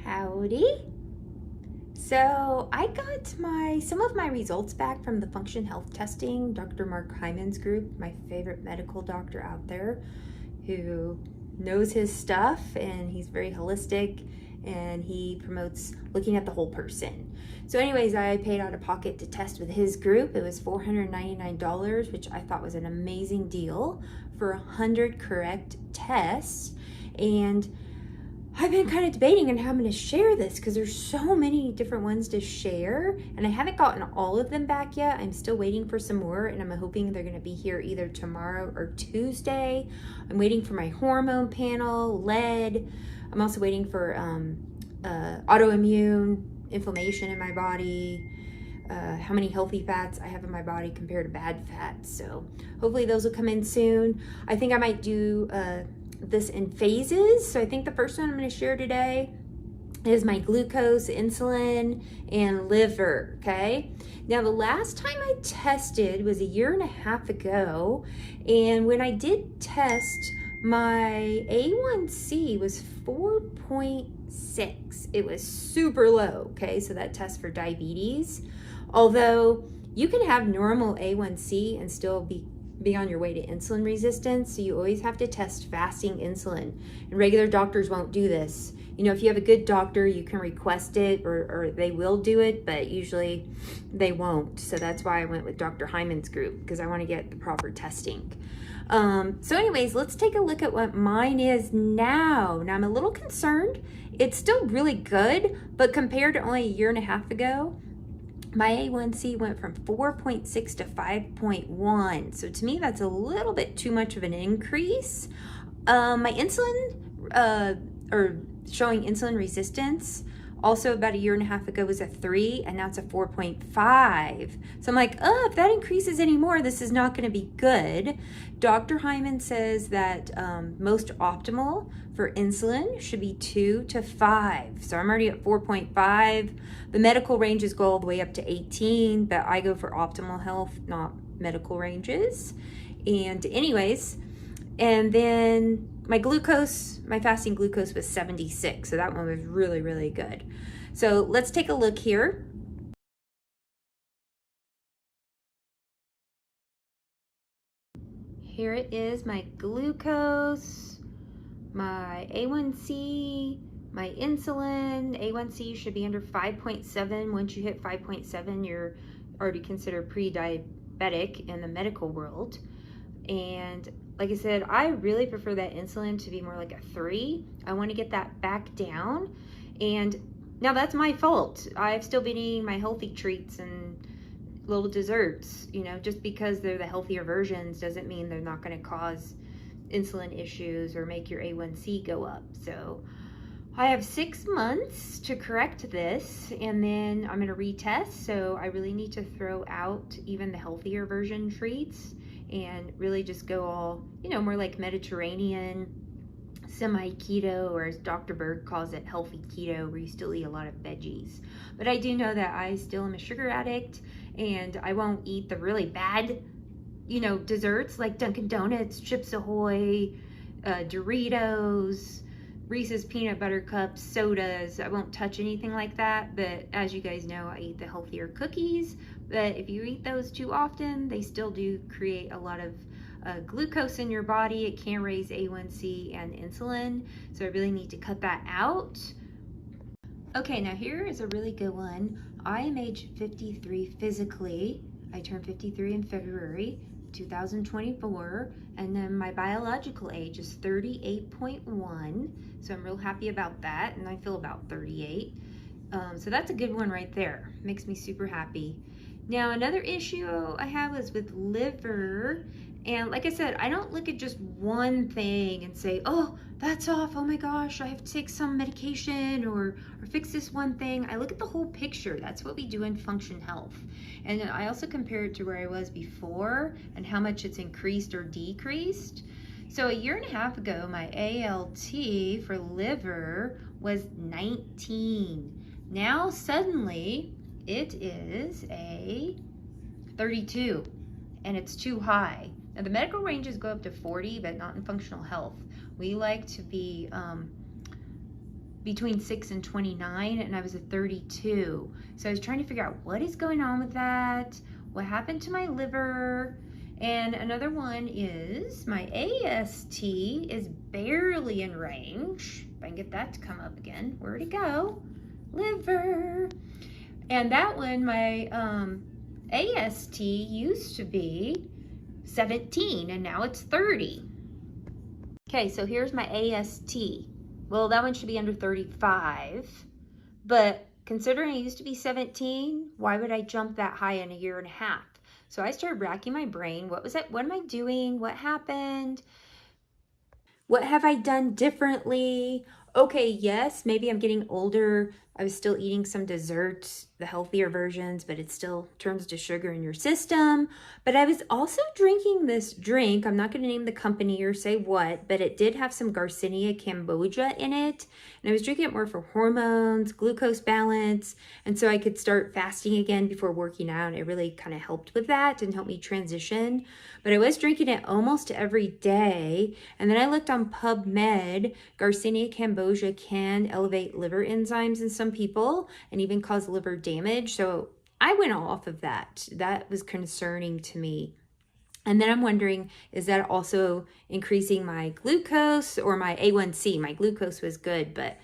Howdy. So I got some of my results back from the function health testing, Dr. Mark Hyman's group, my favorite medical doctor out there who knows his stuff, and he's very holistic and he promotes looking at the whole person. So anyways, I paid out of pocket to test with his group. It was $499, which I thought was an amazing deal for 100 correct tests. And I've been kind of debating on how I'm going to share this because there's so many different ones to share, and I haven't gotten all of them back yet. I'm still waiting for some more, and I'm hoping they're going to be here either tomorrow or Tuesday. I'm waiting for my hormone panel, lead. I'm also waiting for autoimmune inflammation in my body, how many healthy fats I have in my body compared to bad fats. So hopefully those will come in soon. I think I might do this in phases. So I think the first one I'm going to share today is my glucose, insulin, and liver. Okay. Now the last time I tested was 1.5 years ago. And when I did test, my A1C was 4.6. It was super low. Okay. So that tests for diabetes. Although you can have normal A1C and still be on your way to insulin resistance. So you always have to test fasting insulin, and regular doctors won't do this. You know, if you have a good doctor, you can request it or they will do it, but usually they won't. So that's why I went with Dr. Hyman's group, because I want to get the proper testing. So anyways, let's take a look at what mine is now. Now I'm a little concerned. It's still really good, but compared to only 1.5 years ago, my A1C went from 4.6 to 5.1. So to me, that's a little bit too much of an increase. My insulin, or showing insulin resistance, also about 1.5 years ago was a 3, and now it's a 4.5. So I'm like, oh, if that increases anymore, this is not going to be good. Dr. Hyman says that most optimal for insulin should be 2 to 5. So I'm already at 4.5. The medical ranges go all the way up to 18, but I go for optimal health, not medical ranges. And anyways, and then my glucose, my fasting glucose was 76. So that one was really, really good. So let's take a look here. Here it is, my glucose, my A1C, my insulin. A1C should be under 5.7. Once you hit 5.7, you're already considered pre-diabetic in the medical world. And like I said, I really prefer that insulin to be more like a 3. I want to get that back down. And now that's my fault. I've still been eating my healthy treats and little desserts. You know, just because they're the healthier versions doesn't mean they're not going to cause insulin issues or make your A1C go up. So I have 6 months to correct this, and then I'm going to retest. So I really need to throw out even the healthier version treats and really just go all, you know, more like Mediterranean, semi-keto, or as Dr. Berg calls it, healthy keto, where you still eat a lot of veggies. But I do know that I still am a sugar addict, and I won't eat the really bad, you know, desserts like Dunkin' Donuts, Chips Ahoy, Doritos, Reese's peanut butter cups, sodas. I won't touch anything like that. But as you guys know, I eat the healthier cookies. But if you eat those too often, they still do create a lot of glucose in your body. It can raise A1C and insulin. So I really need to cut that out. Okay, now here is a really good one. I am age 53 physically. I turned 53 in February 2024, and then my biological age is 38.1. So I'm real happy about that, and I feel about 38. So that's a good one right there. Makes me super happy. Now another issue I have is with liver, and like I said, I don't look at just one thing and say, oh, that's off, oh my gosh, I have to take some medication or fix this one thing. I look at the whole picture. That's what we do in Function Health. And then I also compare it to where I was before and how much it's increased or decreased. So 1.5 years ago, my ALT for liver was 19. Now suddenly it is a 32, and it's too high. Now the medical ranges go up to 40, but not in functional health. We like to be between 6 and 29, and I was a 32. So I was trying to figure out what is going on with that, what happened to my liver. And another one is my AST is barely in range. If I can get that to come up again. Where'd it go? Liver. And that one, my AST used to be 17, and now it's 30. Okay, so here's my AST. Well, that one should be under 35, but considering I used to be 17, why would I jump that high in a year and a half? So I started racking my brain. What was it? What am I doing? What happened? What have I done differently? Okay, yes, maybe I'm getting older. I was still eating some desserts, the healthier versions, but it still turns to sugar in your system. But I was also drinking this drink. I'm not going to name the company or say what, but it did have some Garcinia cambogia in it. And I was drinking it more for hormones, glucose balance, and so I could start fasting again before working out. It really kind of helped with that and helped me transition. But I was drinking it almost every day. And then I looked on PubMed. Garcinia cambogia can elevate liver enzymes in some people and even cause liver damage. So I went off of that. That was concerning to me. And then I'm wondering, is that also increasing my glucose or my A1C? My glucose was good, but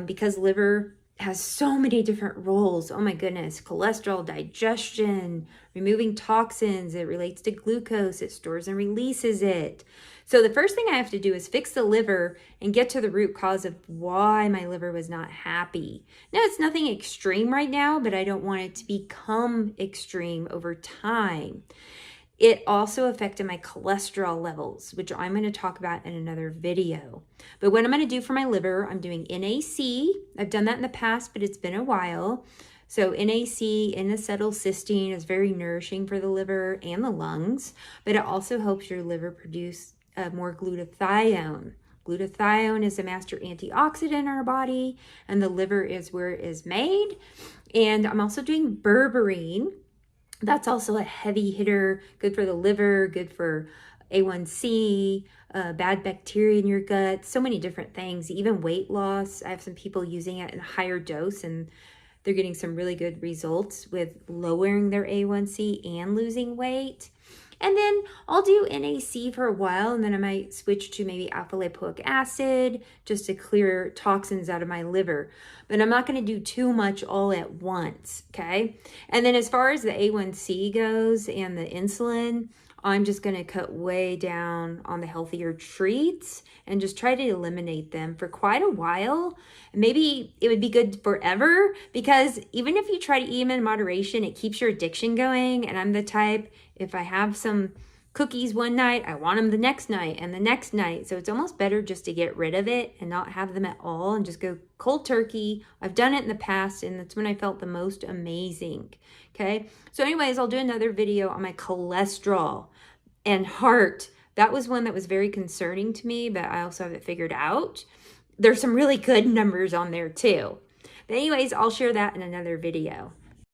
because liver has so many different roles. Oh my goodness, cholesterol, digestion, removing toxins, it relates to glucose, it stores and releases it. So the first thing I have to do is fix the liver and get to the root cause of why my liver was not happy. Now, it's nothing extreme right now, but I don't want it to become extreme over time. It also affected my cholesterol levels, which I'm going to talk about in another video. But what I'm going to do for my liver, I'm doing NAC. I've done that in the past, but it's been a while. So NAC, N-acetylcysteine, is very nourishing for the liver and the lungs, but it also helps your liver produce more glutathione. Glutathione is a master antioxidant in our body, and the liver is where it is made. And I'm also doing berberine. That's also a heavy hitter, good for the liver, good for A1C, bad bacteria in your gut, so many different things, even weight loss. I have some people using it in a higher dose and they're getting some really good results with lowering their A1C and losing weight. And then I'll do NAC for a while, and then I might switch to maybe alpha lipoic acid just to clear toxins out of my liver. But I'm not going to do too much all at once, okay? And then as far as the A1C goes and the insulin, I'm just going to cut way down on the healthier treats and just try to eliminate them for quite a while. Maybe it would be good forever, because even if you try to eat them in moderation, it keeps your addiction going. And I'm the type, if I have some cookies one night, I want them the next night and the next night. So it's almost better just to get rid of it and not have them at all and just go cold turkey. I've done it in the past, and that's when I felt the most amazing. Okay. So anyways, I'll do another video on my cholesterol and heart. That was one that was very concerning to me, but I also have it figured out. There's some really good numbers on there too. But anyways, I'll share that in another video.